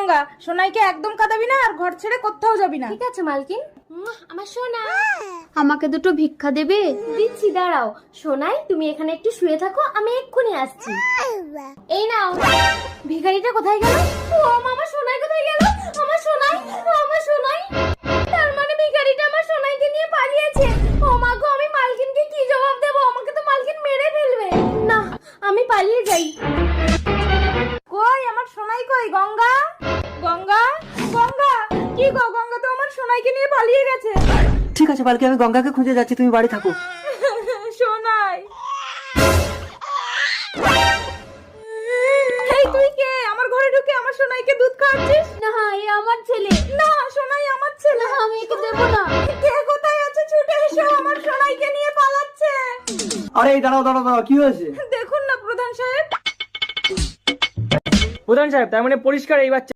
গঙ্গা, সোনাইকে একদম কাঁদাবি না আর ঘর ছেড়ে কোথাও যাবি না। ঠিক আছে মালকিন। আমার সোনা, আমাকে দুটো ভিক্ষা দেবে? দিচ্ছি, দাঁড়াও। সোনাই, তুমি এখানে একটু শুয়ে থাকো, আমি এক্ষুনি আসছি। এই নাও। ভিখারিটা কোথায় গেল? ও আমার সোনাই কোথায় গেল? আমার সোনাই, আমার সোনাই। তার মানে ভিখারিটা আমার সোনাইকে নিয়ে পালিয়েছে। ও মা গো, আমি মালকিনকে কি জবাব দেবো? আমাকে তো মালকিন মেরে ফেলবে। না, আমি পালিয়ে যাই। কই আমার সোনাই কই? গঙ্গা, গঙ্গা, গঙ্গা, কি গো? গঙ্গা তো আমার সোনাইকে নিয়ে পালিয়ে গেছে। ঠিক আছে পালকি, আমি গঙ্গাকে খুঁজে যাচ্ছি, তুমি বাড়ি থাকো। সোনাই, এই তুই কে? আমার ঘরে ঢুকে আমার সোনাইকে দুধ খাওয়াচ্ছিস? না, এ আমার ছেলে। না, সোনাই আমার ছেলে। না, আমি একে দেবো না। কে কোথায় আছে? ছুটে এসো, আমার সোনাইকে নিয়ে পালাচ্ছে। আরে দাঁড়াও দাঁড়াও দাঁড়াও, কি হয়েছে? দেখুন না প্রধান সাহেব। প্রধান সাহেব, তার মানে পরিষ্কার এই বাচ্চা